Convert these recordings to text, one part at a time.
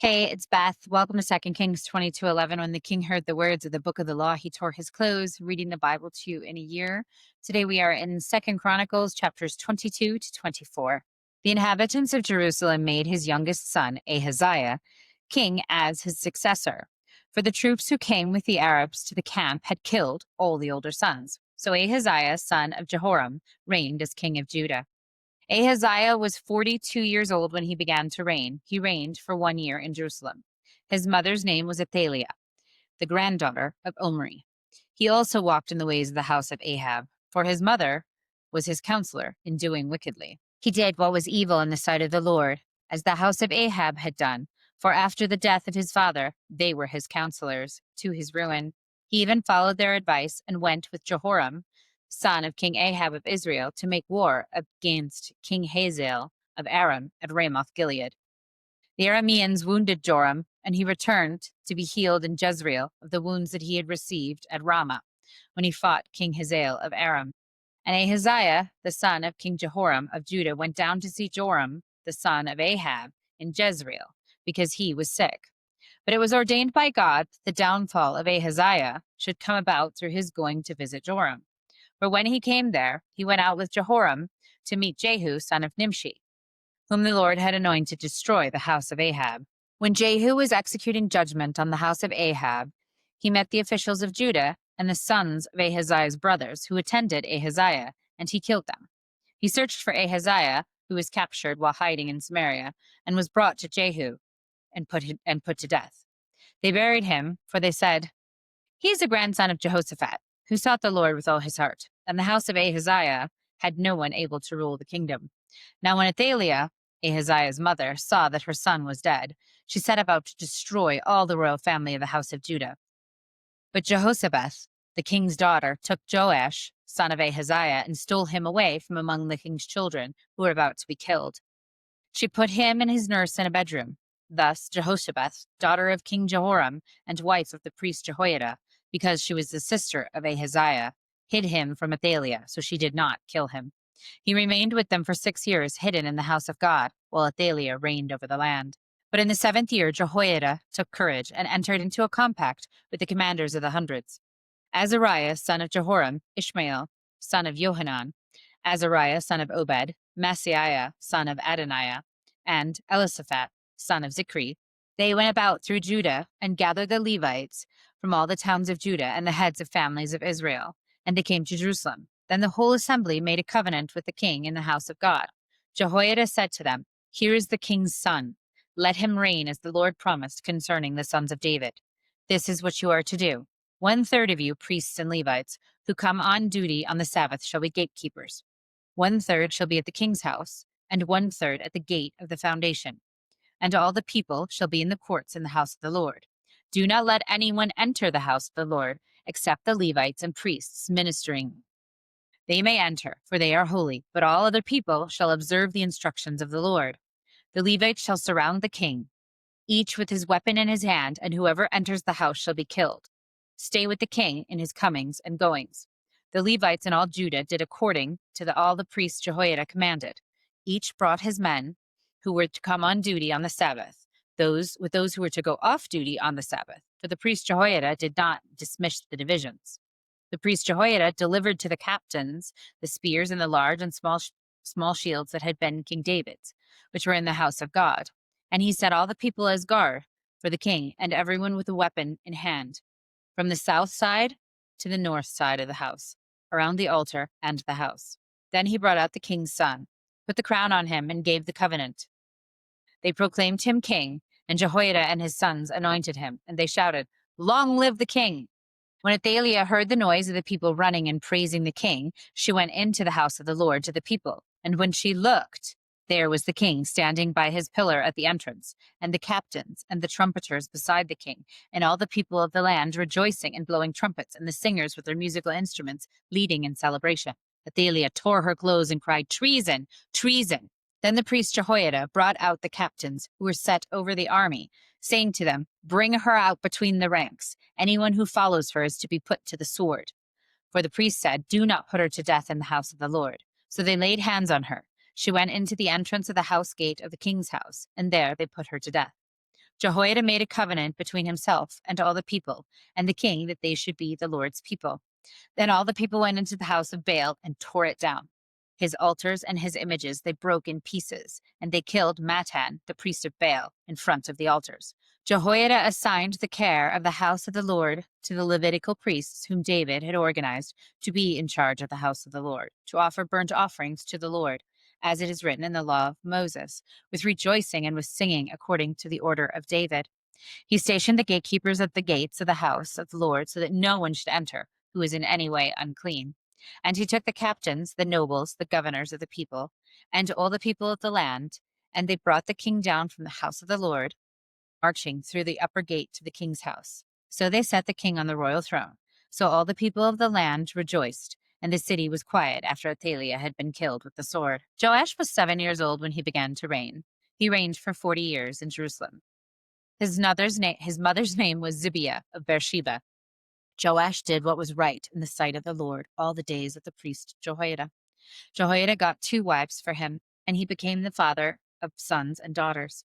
Hey, it's Beth. Welcome to 2 Kings 22:11. When the king heard the words of the book of the law, he tore his clothes, reading the Bible to you in a year. Today we are in 2 Chronicles chapters 22 to 24. The inhabitants of Jerusalem made his youngest son, Ahaziah, king as his successor. For the troops who came with the Arabs to the camp had killed all the older sons. So Ahaziah, son of Jehoram, reigned as king of Judah. Ahaziah was 42 years old when he began to reign. He reigned for 1 year in Jerusalem. His mother's name was Athaliah, the granddaughter of Omri. He also walked in the ways of the house of Ahab, for his mother was his counselor in doing wickedly. He did what was evil in the sight of the Lord, as the house of Ahab had done, for after the death of his father, they were his counselors, to his ruin. He even followed their advice and went with Jehoram, son of King Ahab of Israel, to make war against King Hazael of Aram at Ramoth Gilead. The Arameans wounded Joram, and he returned to be healed in Jezreel of the wounds that he had received at Ramah when he fought King Hazael of Aram. And Ahaziah, the son of King Jehoram of Judah, went down to see Joram, the son of Ahab, in Jezreel, because he was sick. But it was ordained by God that the downfall of Ahaziah should come about through his going to visit Joram. For when he came there, he went out with Jehoram to meet Jehu, son of Nimshi, whom the Lord had anointed to destroy the house of Ahab. When Jehu was executing judgment on the house of Ahab, he met the officials of Judah and the sons of Ahaziah's brothers who attended Ahaziah, and he killed them. He searched for Ahaziah, who was captured while hiding in Samaria, and was brought to Jehu and put to death. They buried him, for they said, "He is a grandson of Jehoshaphat, who sought the Lord with all his heart." And the house of Ahaziah had no one able to rule the kingdom. Now when Athaliah, Ahaziah's mother, saw that her son was dead, she set about to destroy all the royal family of the house of Judah. But Jehoshaphat, the king's daughter, took Joash, son of Ahaziah, and stole him away from among the king's children who were about to be killed. She put him and his nurse in a bedroom. Thus Jehoshaphat, daughter of King Jehoram and wife of the priest Jehoiada, because she was the sister of Ahaziah, hid him from Athaliah, so she did not kill him. He remained with them for 6 years, hidden in the house of God, while Athaliah reigned over the land. But in the 7th year, Jehoiada took courage and entered into a compact with the commanders of the hundreds: Azariah, son of Jehoram, Ishmael, son of Johanan, Azariah, son of Obed, Maaseiah, son of Adoniah, and Elisaphat, son of Zichri. They went about through Judah and gathered the Levites from all the towns of Judah and the heads of families of Israel, and they came to Jerusalem. Then the whole assembly made a covenant with the king in the house of God. Jehoiada said to them, "Here is the king's son. Let him reign as the Lord promised concerning the sons of David. This is what you are to do. 1/3 of you, priests and Levites, who come on duty on the Sabbath shall be gatekeepers. 1/3 shall be at the king's house, and 1/3 at the gate of the foundation. And all the people shall be in the courts in the house of the Lord. Do not let anyone enter the house of the Lord, except the Levites and priests ministering. They may enter, for they are holy, but all other people shall observe the instructions of the Lord. The Levites shall surround the king, each with his weapon in his hand, and whoever enters the house shall be killed. Stay with the king in his comings and goings." The Levites and all Judah did according to all the priests Jehoiada commanded. Each brought his men who were to come on duty on the Sabbath, those who were to go off duty on the Sabbath, for the priest Jehoiada did not dismiss the divisions. The priest Jehoiada delivered to the captains the spears and the large and small shields that had been King David's, which were in the house of God. And he set all the people as guard for the king, and everyone with a weapon in hand, from the south side to the north side of the house, around the altar and the house. Then he brought out the king's son, put the crown on him, and gave the covenant. They proclaimed him king, and Jehoiada and his sons anointed him, and they shouted, "Long live the king!" When Athaliah heard the noise of the people running and praising the king, she went into the house of the Lord to the people. And when she looked, there was the king standing by his pillar at the entrance, and the captains and the trumpeters beside the king, and all the people of the land rejoicing and blowing trumpets, and the singers with their musical instruments leading in celebration. Athaliah tore her clothes and cried, "Treason! Treason!" Then the priest Jehoiada brought out the captains who were set over the army, saying to them, "Bring her out between the ranks. Anyone who follows her is to be put to the sword." For the priest said, "Do not put her to death in the house of the Lord." So they laid hands on her. She went into the entrance of the house gate of the king's house, and there they put her to death. Jehoiada made a covenant between himself and all the people and the king that they should be the Lord's people. Then all the people went into the house of Baal and tore it down. His altars and his images they broke in pieces, and they killed Mattan, the priest of Baal, in front of the altars. Jehoiada assigned the care of the house of the Lord to the Levitical priests whom David had organized to be in charge of the house of the Lord, to offer burnt offerings to the Lord, as it is written in the law of Moses, with rejoicing and with singing according to the order of David. He stationed the gatekeepers at the gates of the house of the Lord so that no one should enter who is in any way unclean. And he took the captains, the nobles, the governors of the people, and all the people of the land, and they brought the king down from the house of the Lord, marching through the upper gate to the king's house. So they set the king on the royal throne. So all the people of the land rejoiced, and the city was quiet after Athaliah had been killed with the sword. Joash was 7 years old when he began to reign. He reigned for 40 years in Jerusalem. His mother's name was Zibiah of Beersheba. Joash did what was right in the sight of the Lord all the days of the priest Jehoiada. Jehoiada got 2 wives for him, and he became the father of sons and daughters.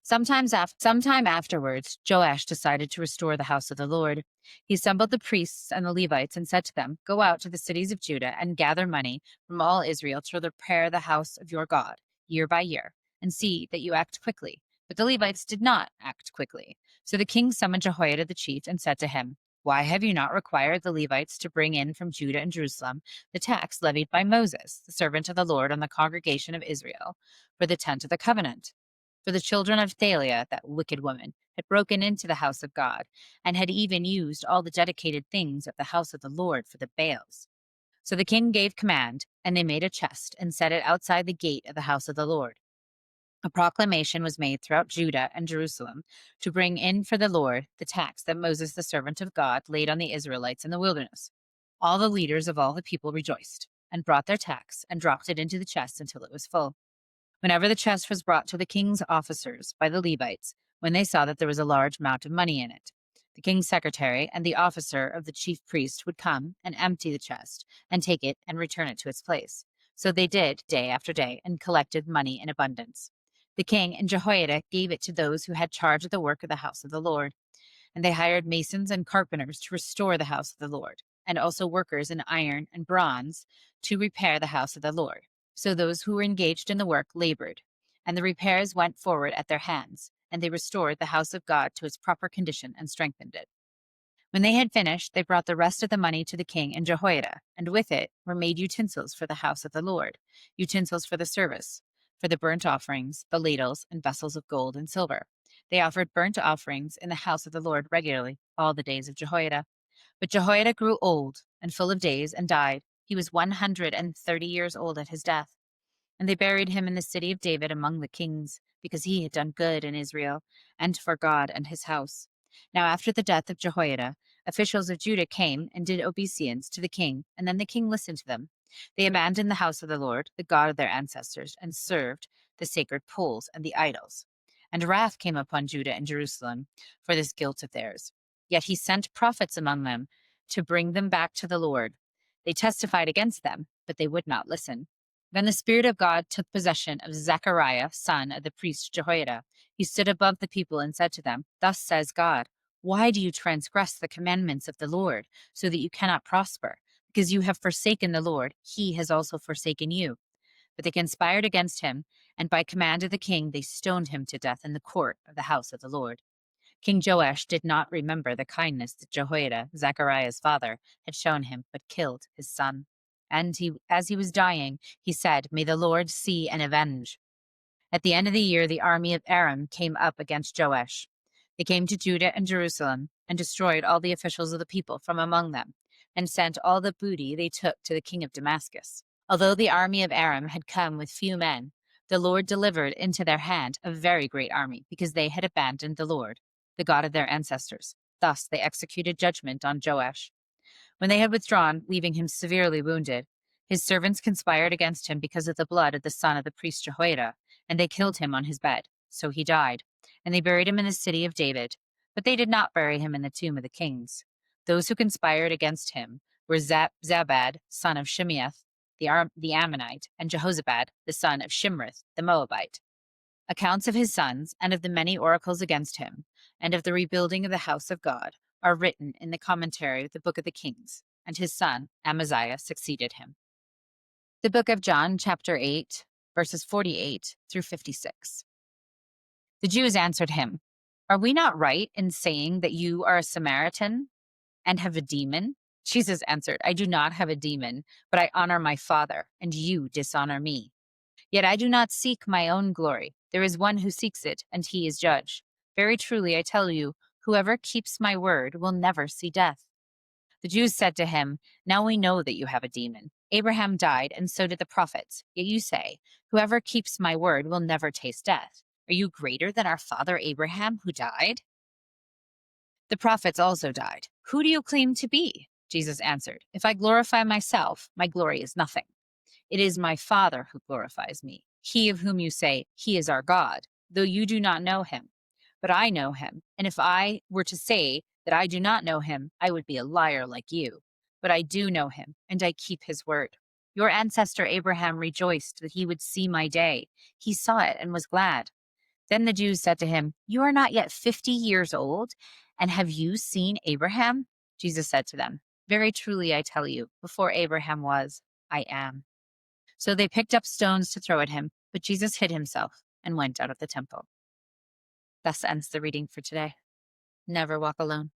Sometime afterwards, Joash decided to restore the house of the Lord. He assembled the priests and the Levites and said to them, "Go out to the cities of Judah and gather money from all Israel to repair the house of your God year by year, and see that you act quickly." But the Levites did not act quickly. So the king summoned Jehoiada the chief and said to him, "Why have you not required the Levites to bring in from Judah and Jerusalem the tax levied by Moses, the servant of the Lord, on the congregation of Israel, for the tent of the covenant?" For the children of Athaliah, that wicked woman, had broken into the house of God, and had even used all the dedicated things of the house of the Lord for the Baals. So the king gave command, and they made a chest and set it outside the gate of the house of the Lord. A proclamation was made throughout Judah and Jerusalem to bring in for the Lord the tax that Moses, the servant of God, laid on the Israelites in the wilderness. All the leaders of all the people rejoiced, and brought their tax, and dropped it into the chest until it was full. Whenever the chest was brought to the king's officers by the Levites, when they saw that there was a large amount of money in it, the king's secretary and the officer of the chief priest would come and empty the chest and take it and return it to its place. So they did day after day and collected money in abundance. The king and Jehoiada gave it to those who had charge of the work of the house of the Lord. And they hired masons and carpenters to restore the house of the Lord, and also workers in iron and bronze to repair the house of the Lord. So those who were engaged in the work labored, and the repairs went forward at their hands, and they restored the house of God to its proper condition and strengthened it. When they had finished, they brought the rest of the money to the king and Jehoiada, and with it were made utensils for the house of the Lord, utensils for the service, for the burnt offerings, the ladles, and vessels of gold and silver. They offered burnt offerings in the house of the Lord regularly all the days of Jehoiada. But Jehoiada grew old and full of days and died. He was 130 years old at his death. And they buried him in the city of David among the kings, because he had done good in Israel and for God and his house. Now after the death of Jehoiada, officials of Judah came and did obeisance to the king, and then the king listened to them. They abandoned the house of the Lord, the God of their ancestors, and served the sacred poles and the idols. And wrath came upon Judah and Jerusalem for this guilt of theirs. Yet he sent prophets among them to bring them back to the Lord. They testified against them, but they would not listen. Then the Spirit of God took possession of Zechariah, son of the priest Jehoiada. He stood above the people and said to them, "Thus says God, why do you transgress the commandments of the Lord, so that you cannot prosper? Because you have forsaken the Lord, he has also forsaken you." But they conspired against him, and by command of the king they stoned him to death in the court of the house of the Lord. King Joash did not remember the kindness that Jehoiada, Zechariah's father, had shown him, but killed his son. And as he was dying, he said, "May the Lord see and avenge." At the end of the year, the army of Aram came up against Joash. They came to Judah and Jerusalem and destroyed all the officials of the people from among them, and sent all the booty they took to the king of Damascus. Although the army of Aram had come with few men, the Lord delivered into their hand a very great army, because they had abandoned the Lord, the God of their ancestors. Thus they executed judgment on Joash. When they had withdrawn, leaving him severely wounded, his servants conspired against him because of the blood of the son of the priest Jehoiada, and they killed him on his bed. So he died, and they buried him in the city of David. But they did not bury him in the tomb of the kings. Those who conspired against him were Zabad, son of Shimeath, the Ammonite, and Jehozabad, the son of Shimrith, the Moabite. Accounts of his sons and of the many oracles against him, and of the rebuilding of the house of God, are written in the commentary of the Book of the Kings, and his son Amaziah succeeded him. The Book of John, chapter 8, verses 48 through 56. The Jews answered him, "Are we not right in saying that you are a Samaritan and have a demon?" Jesus answered, "I do not have a demon, but I honor my Father, and you dishonor me. Yet I do not seek my own glory. There is one who seeks it, and he is judge. Very truly, I tell you, whoever keeps my word will never see death." The Jews said to him, "Now we know that you have a demon. Abraham died, and so did the prophets. Yet you say, 'Whoever keeps my word will never taste death.' Are you greater than our father Abraham, who died? The prophets also died. Who do you claim to be?" Jesus answered, "If I glorify myself, my glory is nothing. It is my Father who glorifies me, he of whom you say, 'He is our God,' though you do not know him. But I know him, and if I were to say that I do not know him, I would be a liar like you. But I do know him, and I keep his word. Your ancestor Abraham rejoiced that he would see my day. He saw it and was glad." Then the Jews said to him, "You are not yet 50 years old, and have you seen Abraham?" Jesus said to them, "Very truly I tell you, before Abraham was, I am." So they picked up stones to throw at him, but Jesus hid himself and went out of the temple. Thus ends the reading for today. Never walk alone.